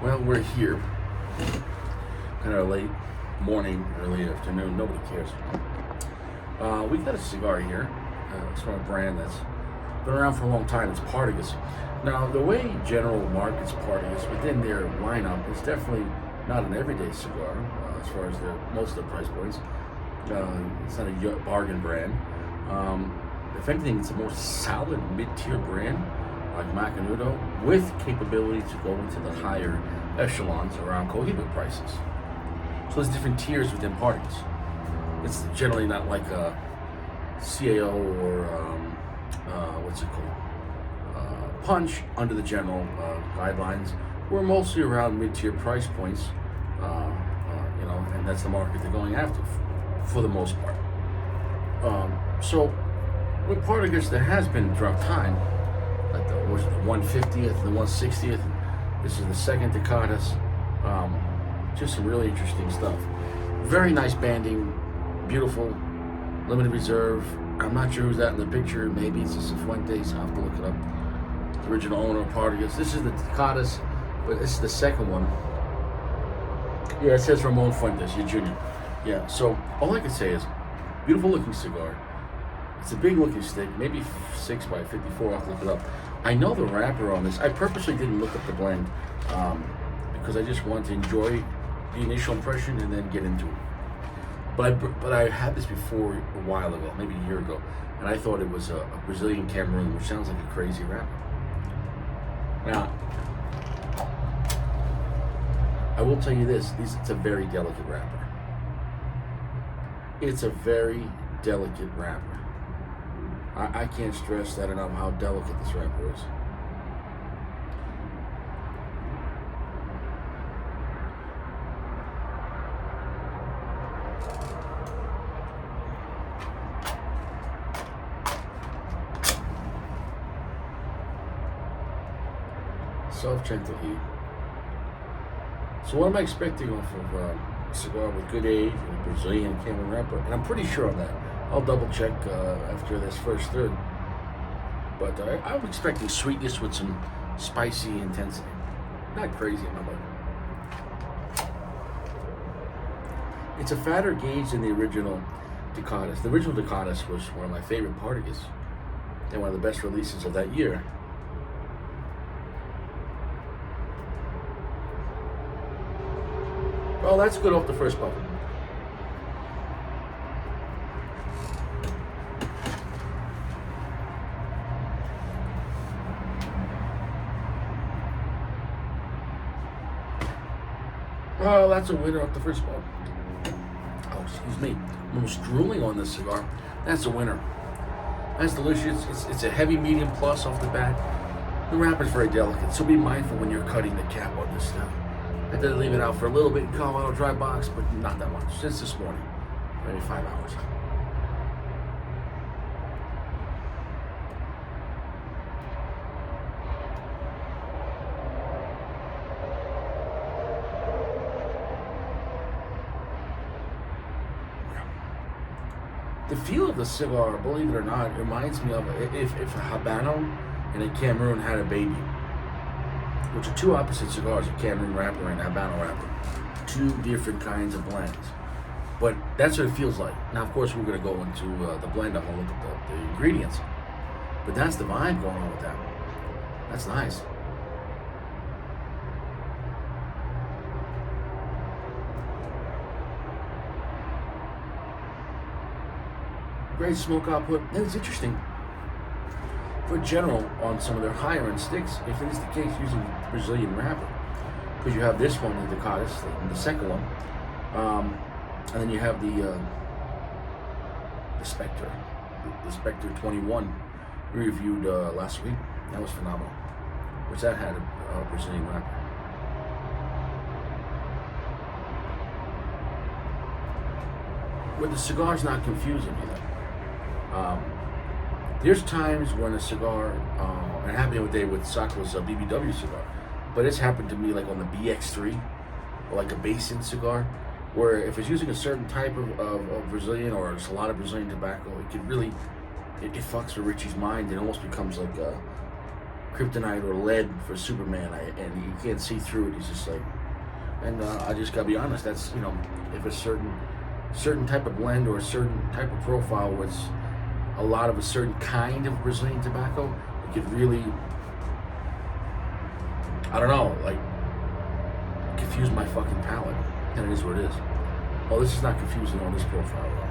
Well, we're here. Kind of late morning, early afternoon. Nobody cares. We got a cigar here. It's from a brand that's been around for a long time. It's Partagas. Now, the way General markets Partagas within their lineup is definitely not an everyday cigar as far as most of the price points. It's not a bargain brand. If anything, it's a more solid mid-tier brand like Macanudo with capability to go into the higher echelons around cohibic prices. So there's different tiers within parties. It's generally not like a CAO or what's it called? Punch under the general guidelines. We're mostly around mid-tier price points, and that's the market they're going after for the most part. So with Partagas, there has been throughout time, like the 150th, the 160th. This is the second Decadas. Just some really interesting stuff. Very nice banding, beautiful, limited reserve. I'm not sure who's that in the picture. Maybe it's the Fuentes. I'll have to look it up. The original owner of Partagas. This is the Decadas, but this is the second one. Yeah, it says Ramon Fuentes, your junior. Yeah, so all I can say is, beautiful looking cigar. It's a big looking stick, maybe 6 by 54. I'll have to look it up. I know the wrapper on this. I purposely didn't look up the blend because I just wanted to enjoy the initial impression and then get into it. But I had this before a while ago, maybe a year ago, and I thought it was a Brazilian Cameroon, which sounds like a crazy wrapper. Now, I will tell you this: it's a very delicate wrapper. It's a very delicate wrapper. I can't stress that enough how delicate this wrapper is. Self-gentle heat. So what am I expecting off of a cigar with good age and a Brazilian Cameroon wrapper? And I'm pretty sure on that. I'll double check after this first third. But I'm expecting sweetness with some spicy intensity. Not crazy, but it's a fatter gauge than the original Decadas. The original Decadas was one of my favorite Partagas and one of the best releases of that year. Well, that's good off the first puff. Well, that's a winner off the first puff. Oh, excuse me. I'm almost drooling on this cigar. That's a winner. That's delicious. It's a heavy medium plus off the bat. The wrapper's very delicate, so be mindful when you're cutting the cap on this stuff. I did leave it out for a little bit in Colorado dry box, but not that much. Since this morning, maybe 5 hours. The feel of the cigar, believe it or not, reminds me of if a Habano and a Cameroon had a baby, which are two opposite cigars, a Cameroon wrapper and a Habano wrapper. Two different kinds of blends. But that's what it feels like. Now, of course, we're going to go into the blend. I'm going to look at the ingredients. But that's the vibe going on with that. That's nice. Great smoke output. And it's interesting. For General, on some of their higher end sticks, if it is the case, using the Brazilian wrapper, because you have this one, the Decadas, and the second one, and then you have the Spectre, the Spectre 21, we reviewed last week. That was phenomenal. Which that had a Brazilian wrapper. But the cigar's not confusing either. There's times when a cigar, and it happened today with Sakura's BBW cigar, but it's happened to me like on the BX3, or like a basin cigar, where if it's using a certain type of Brazilian or it's a lot of Brazilian tobacco, it could really, it fucks with Richie's mind. It almost becomes like kryptonite or lead for Superman, and you can't see through it. He's just like, and I just gotta be honest. That's if a certain type of blend or a certain type of profile was a lot of a certain kind of Brazilian tobacco, it could really, I don't know, like confuse my fucking palate. And it is what it is. Oh, this is not confusing on this profile though.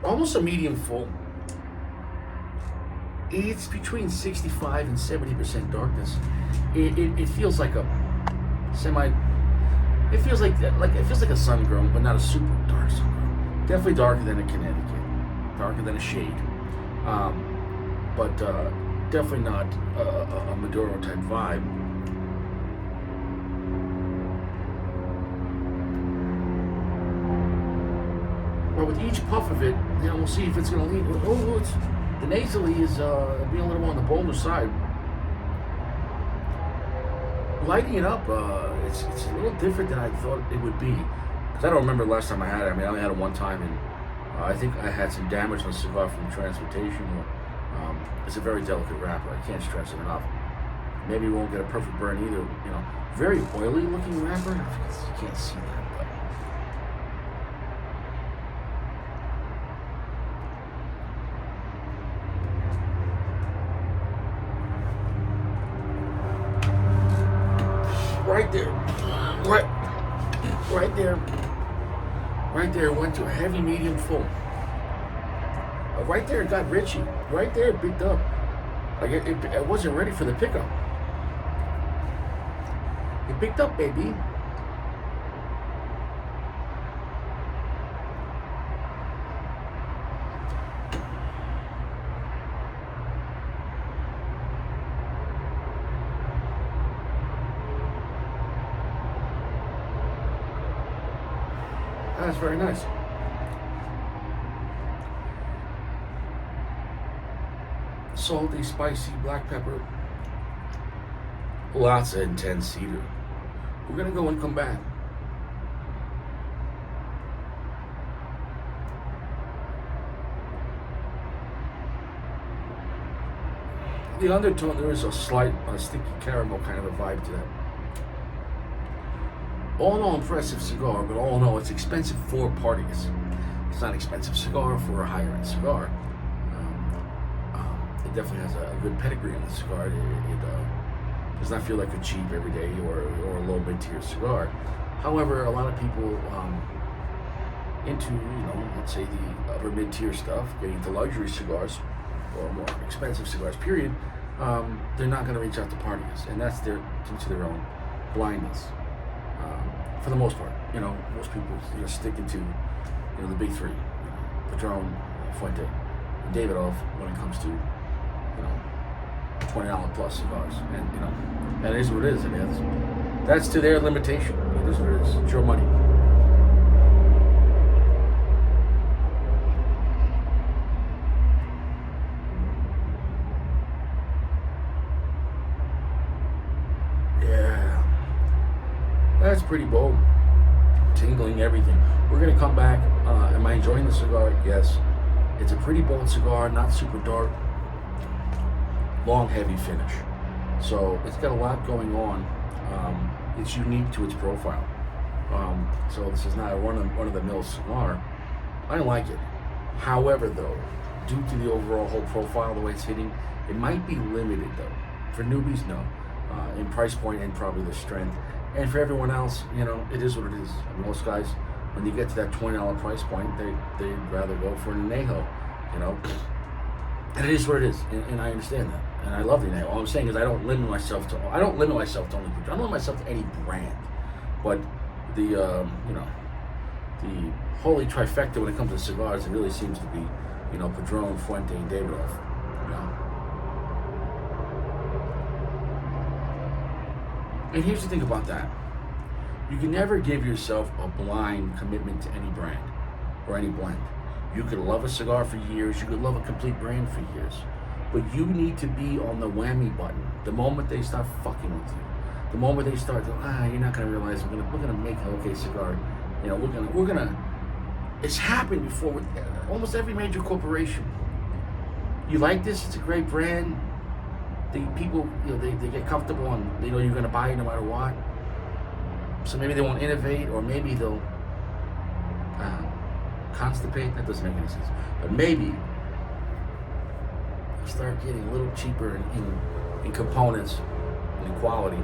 Almost a medium full. It's between 65 and 70% darkness. It feels like a semi. It feels like a sun grown, but not a super dark sun grown. Definitely darker than a Connecticut, darker than a shade, but definitely not a Maduro type vibe. But with each puff of it, we'll see if it's going to lead. Oh, the nasally is being a little more on the bolder side. Lighting it up, it's a little different than I thought it would be. Because I don't remember the last time I had it. I mean, I only had it one time, and I think I had some damage on the cigar from transportation. It's a very delicate wrapper. I can't stress it enough. Maybe we won't get a perfect burn either. Very oily looking wrapper. You can't see that, but. Right there, right there, went to a heavy medium full. Right there, it got Richie. Right there, it picked up. Like it wasn't ready for the pickup. It picked up, baby. That's very nice. Salty, spicy, black pepper. Lots of intense cedar. We're gonna go and come back. The undertone, there is a slight sticky caramel kind of a vibe to that. All in all, impressive cigar, but all in all, it's expensive for Partagas. It's not an expensive cigar for a higher end cigar. It definitely has a good pedigree in the cigar. It does not feel like a cheap everyday or a low mid-tier cigar. However, a lot of people into, let's say the upper mid-tier stuff, getting to luxury cigars or more expensive cigars, period, they're not going to reach out to Partagas, and that's due to their own blindness. For the most part, most people sticking to, the big three, Padron, Fuente, and Davidoff when it comes to, $20 plus cigars, and that is what it is. I mean, that's to their limitation. It is what it is. It's your money. Yeah, that's pretty bold. Tingling, everything. We're gonna come back. Am I enjoying the cigar? Yes. It's a pretty bold cigar, not super dark. Long, heavy finish. So it's got a lot going on. It's unique to its profile. So this is not a run-of-the-mill cigar. I like it. However, though, due to the overall whole profile, the way it's hitting, it might be limited, though. For newbies, no. In price point and probably the strength. And for everyone else, it is what it is. Most guys, when you get to that $20 price point, they'd rather go for an añejo, And it is what it is, and I understand that, and I love the añejo. All I'm saying is I don't limit myself to only Padron. I don't limit myself to any brand, but the the holy trifecta when it comes to cigars, it really seems to be, Padron, Fuente, and Davidoff. And here's the thing about that: you can never give yourself a blind commitment to any brand or any blend. You could love a cigar for years, you could love a complete brand for years, but you need to be on the whammy button the moment they start fucking with you. The moment they start going, you're not gonna realize we're gonna make an okay cigar. You know, we're gonna. It's happened before with almost every major corporation. You like this? It's a great brand. The people, you know, they get comfortable and they know you're gonna buy it no matter what. So maybe they won't innovate, or maybe they'll constipate. That doesn't make any sense. But maybe they'll start getting a little cheaper in components and in quality.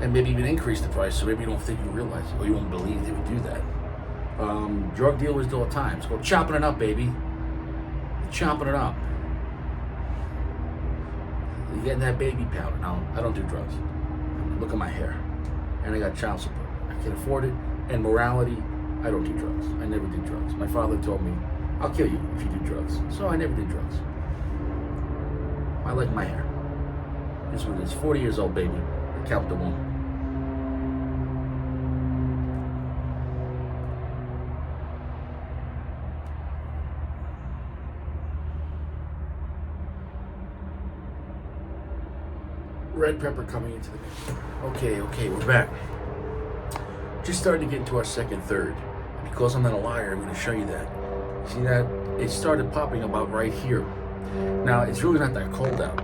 And maybe even increase the price, so maybe you don't think you realize it, or you won't believe they would do that. Drug dealers do all the time. It's called chopping it up, baby. They're chopping it up. You're getting that baby powder. No, I don't do drugs. Look at my hair. And I got child support. I can afford it. And morality, I don't do drugs. I never did drugs. My father told me, I'll kill you if you do drugs. So I never did drugs. I like my hair. This one is 40 years old, baby. Count the one. Red pepper coming into the mix. Okay, we're back. Just starting to get into our second third. Because I'm not a liar, I'm going to show you that. See that? It started popping about right here. Now, it's really not that cold out,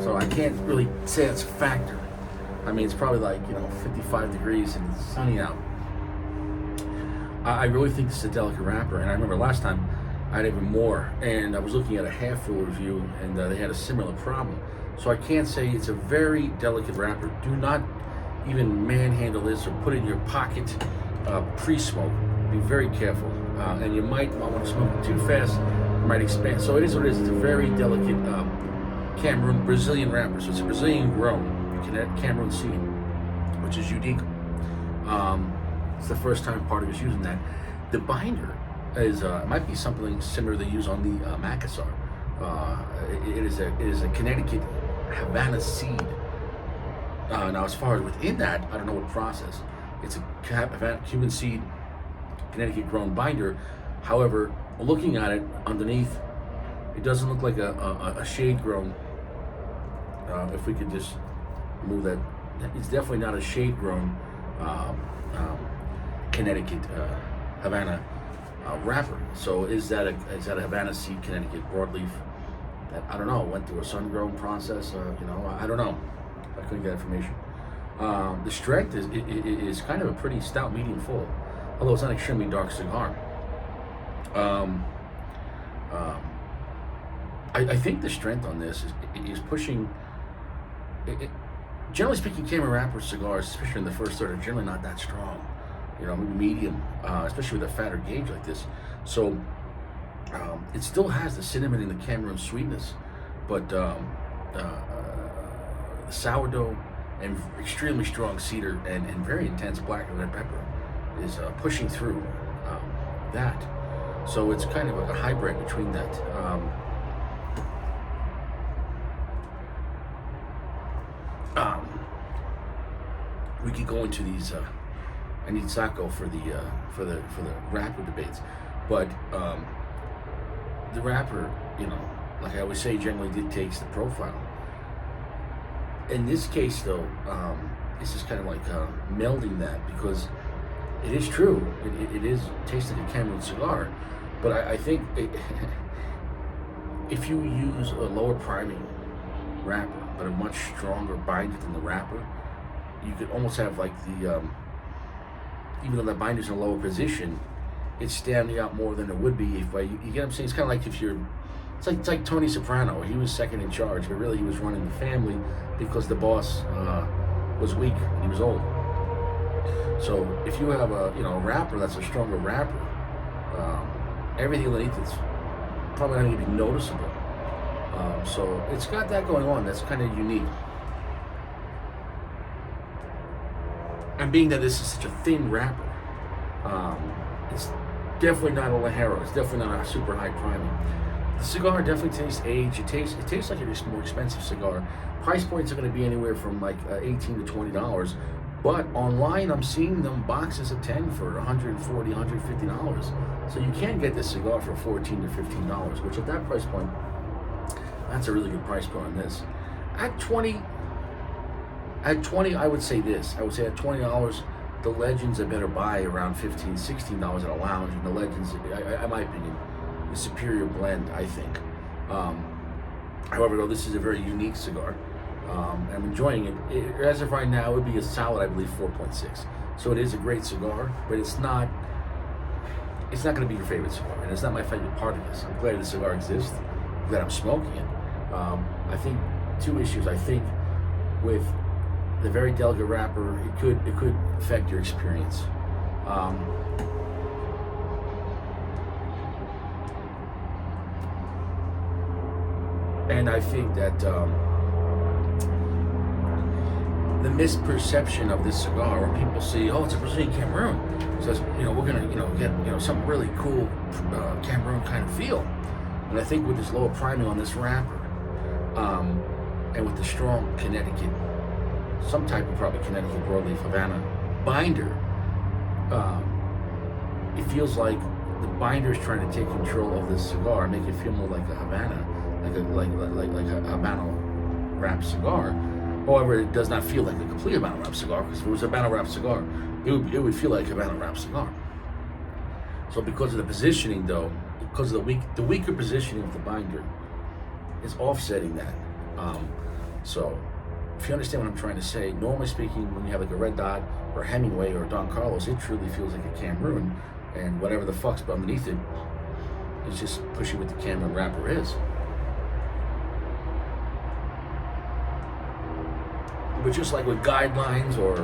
so I can't really say it's a factor. I mean, it's probably like, 55 degrees and it's sunny out. I really think this is a delicate wrapper, and I remember last time I had even more, and I was looking at a half full review, and they had a similar problem. So I can't say it's a very delicate wrapper. Do not even manhandle this or put it in your pocket pre-smoke. Be very careful, and you might not want to smoke it too fast. It might expand. So it is what it is. It's a very delicate Brazilian wrapper. So it's a Brazilian grown Cameroon seed, which is unique. It's the first time Partagas using that. The binder is might be something similar they use on the Macassar. It is a Connecticut Havana seed. Now, as far as within that, I don't know what process. It's a Cuban seed, Connecticut grown binder. However, looking at it underneath, it doesn't look like a shade grown. If we could just move that, it's definitely not a shade grown Connecticut Havana wrapper. So is that a Havana seed Connecticut broadleaf that, I don't know, went through a sun grown process? I don't know. I couldn't get information. The strength is kind of a pretty stout medium full, although it's not an extremely dark cigar. I think the strength on this is pushing. Generally speaking, Cameron wrapper cigars, especially in the first third, are generally not that strong. Maybe medium, especially with a fatter gauge like this. So it still has the cinnamon and the Cameron sweetness, but the sourdough and extremely strong cedar and very intense black and red pepper is pushing through that. So it's kind of a hybrid between that. We could go into these. I need Sacco for the wrapper debates, but the wrapper, like I always say, generally dictates the profile. In this case, though, it's just kind of like melding that, because it is true. It is tasting a Cameron cigar, but I think if you use a lower priming wrapper but a much stronger binder than the wrapper, you could almost have like the even though the binder's in a lower position, it's standing out more than it would be if you get what I'm saying. It's kind of like it's like Tony Soprano. He was second in charge, but really he was running the family because the boss was weak and he was old. So if you have a wrapper that's a stronger wrapper, everything underneath it's probably not going to be noticeable. So it's got that going on. That's kind of unique. And being that this is such a thin wrapper, it's definitely not a Lajero. It's definitely not a super high priming. The cigar definitely tastes aged. It tastes like a more expensive cigar. Price points are going to be anywhere from like $18 to $20. But online, I'm seeing them boxes of 10 for $140, $150. So you can get this cigar for $14 to $15, which at that price point, that's a really good price point on this. At 20, At 20, I would say this. I would say at $20, the Legends I better buy around $15, $16 at a lounge, and the Legends, in my opinion, the superior blend, I think. Um, However, though, this is a very unique cigar. I'm enjoying it. As of right now, it would be a solid, I believe, 4.6. So it is a great cigar, but it's not. It's not going to be your favorite cigar, and it's not my favorite part of this. I'm glad the cigar exists, that I'm smoking it. I think two issues. I think with the very delicate wrapper, it could affect your experience. And I think that the misperception of this cigar, where people see, oh, it's a Brazilian Cameroon, says, we're gonna, get, some really cool Cameroon kind of feel. And I think with this lower priming on this wrapper, and with the strong Connecticut, some type of probably Connecticut broadleaf Havana binder, it feels like the binder is trying to take control of this cigar and make it feel more like a Havana, like a Habano wrapped cigar. However, it does not feel like a complete Habano wrapped cigar, because if it was a Habano wrapped cigar, it would feel like a Habano wrapped cigar. So because of the positioning, though, because of the weaker positioning of the binder, is offsetting that. So if you understand what I'm trying to say, normally speaking, when you have like a Red Dot or Hemingway or Don Carlos, it truly feels like a Cameroon, and whatever the fuck's underneath it is just pushing what the Cameroon wrapper is. But just like with guidelines or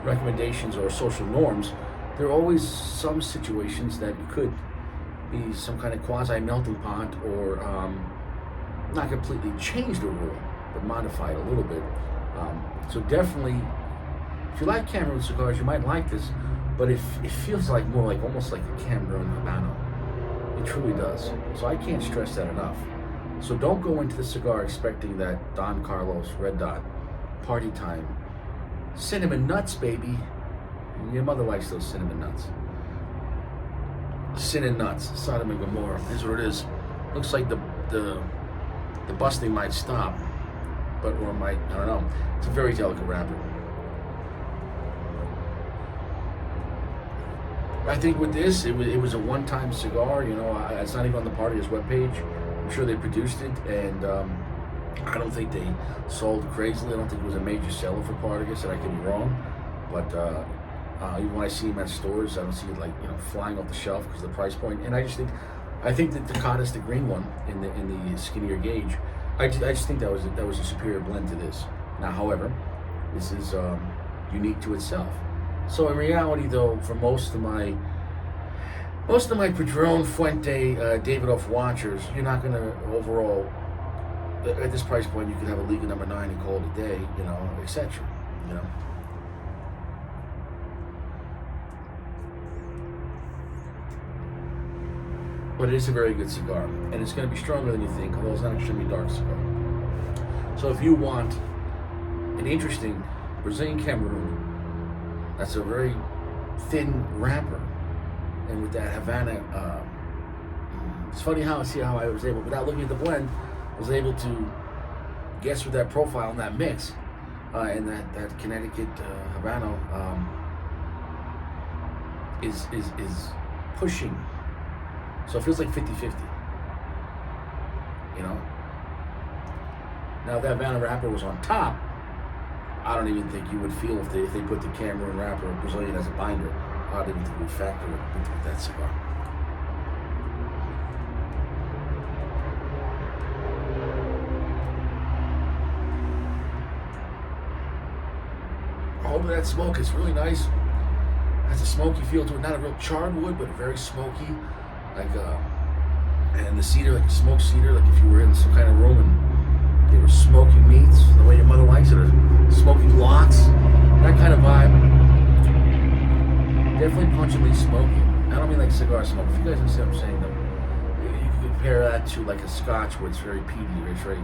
recommendations or social norms, there are always some situations that could be some kind of quasi melting pot, or not completely change the rule, but modify it a little bit. So definitely, if you like Cameroon cigars, you might like this, but it feels like more like almost like a Cameroon Habano. It truly does. So I can't stress that enough. So don't go into the cigar expecting that Don Carlos Red Dot party time cinnamon nuts, baby. Your mother likes those cinnamon nuts. Cinnamon nuts, Sodom and Gomorrah. Here's what it is. Looks like the busting might stop, or might, I don't know. It's a very delicate wrapper. I think with this, it was a one-time cigar. It's not even on the Partagas webpage. I'm sure they produced it, and I don't think they sold crazily. I don't think it was a major seller for Partagas, and I could be wrong. But even when I see them at stores, I don't see it flying off the shelf because of the price point. And I think that Decadas, the green one in the skinnier gauge, I just think that was a superior blend to this. Now, however, this is unique to itself. So in reality, though, for most of my Padron, Fuente, Davidoff watchers, you're not going to overall, at this price point, you could have a Liga number 9 and call it a day, etc. But it is a very good cigar, and it's going to be stronger than you think, although it's not an extremely dark cigar. So if you want an interesting Brazilian Cameroon, that's a very thin wrapper, and with that Havana, it's funny how I was able, without looking at the blend, I was able to guess with that profile and that mix, and that Connecticut Habano is pushing. So it feels like 50-50. Now if that Havana wrapper was on top, I don't even think you would feel if they put the Cameroon wrapper or Brazilian as a binder. I don't even think it would factor with that cigar. All of that smoke is really nice. Has a smoky feel to it. Not a real charred wood, but very smoky. And the cedar, like a smoked cedar, like if you were in some kind of room and they were smoking meats, the way your mother likes it, or smoking lots, that kind of vibe. Definitely pungently smoky. I don't mean like cigar smoke. If you guys understand what I'm saying, though, you can compare that to like a Scotch where it's very peaty, it's very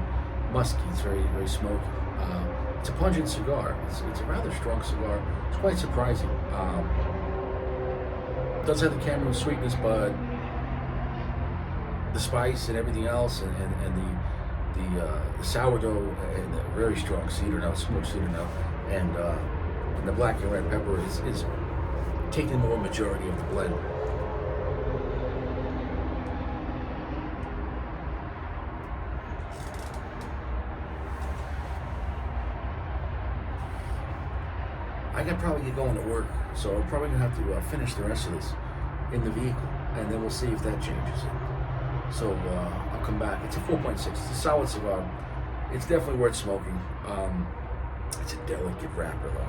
musky, it's very, very smoky. It's a pungent cigar. It's a rather strong cigar. It's quite surprising. It does have the Cameroon sweetness, but the spice and everything else, and the sourdough and the very strong cedar now, smoked cedar now, and the black and red pepper is taking more majority of the blend. I could probably get going to work, so I'm probably gonna have to finish the rest of this in the vehicle, and then we'll see if that changes it. So I'll come back. It's a 4.6. It's a solid cigar. It's definitely worth smoking. It's a delicate wrapper though.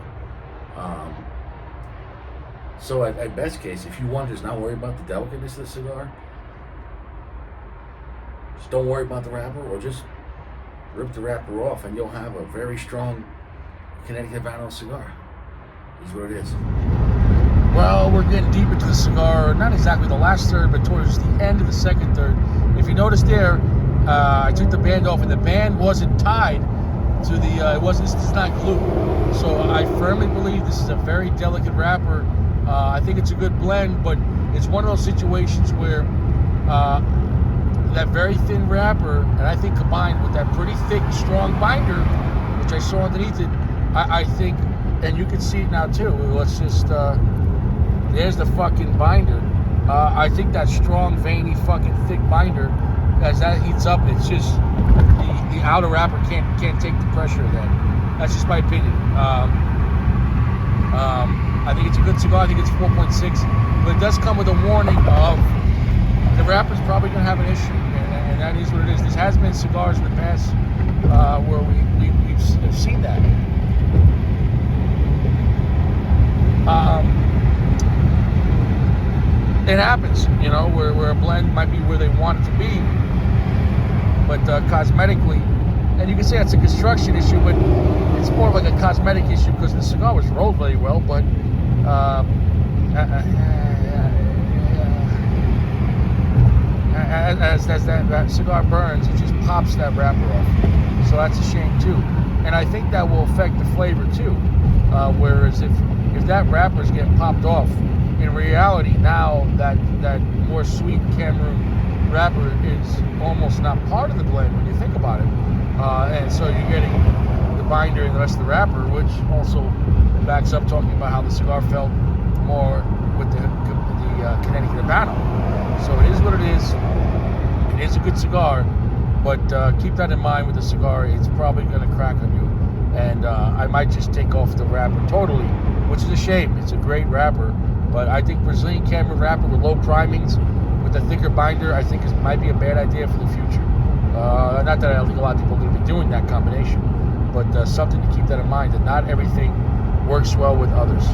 So at best case, if you want to just not worry about the delicateness of the cigar, just don't worry about the wrapper, or just rip the wrapper off, and you'll have a very strong Connecticut Habano cigar. Is what it is. Well, we're getting deep into the cigar. Not exactly the last third, but towards the end of the second third. If you notice there, I took the band off, and the band wasn't tied to the. It's not glue. So I firmly believe this is a very delicate wrapper. I think it's a good blend, but it's one of those situations where that very thin wrapper, and I think combined with that pretty thick, strong binder, which I saw underneath it, I think. And you can see it now too. Let's just, there's the fucking binder. I think that strong, veiny, fucking thick binder, as that heats up, it's just, the outer wrapper can't take the pressure of that. That's just my opinion. I think it's a good cigar. I think it's 4.6, but it does come with a warning of the wrapper's probably going to have an issue, and that is what it is. This has been cigars in the past where we've seen that. It happens, where a blend might be where they want it to be, but cosmetically, and you can say it's a construction issue, but it's more like a cosmetic issue because the cigar was rolled very well, but as that cigar burns, it just pops that wrapper off. So that's a shame too, and I think that will affect the flavor too. Whereas if that wrapper is getting popped off, in reality now that more sweet Cameroon wrapper is almost not part of the blend when you think about it, and so you're getting the binder and the rest of the wrapper, which also backs up talking about how the cigar felt more with the Connecticut Habano. So it is what it is. It is a good cigar, but keep that in mind with the cigar. It's probably going to crack on you, and I might just take off the wrapper totally, which is a shame. It's a great wrapper, but I think Brazilian Cameroon wrapper with low primings with a thicker binder, I think might be a bad idea for the future. Not that I don't think a lot of people are going to be doing that combination, but something to keep that in mind, that not everything works well with others.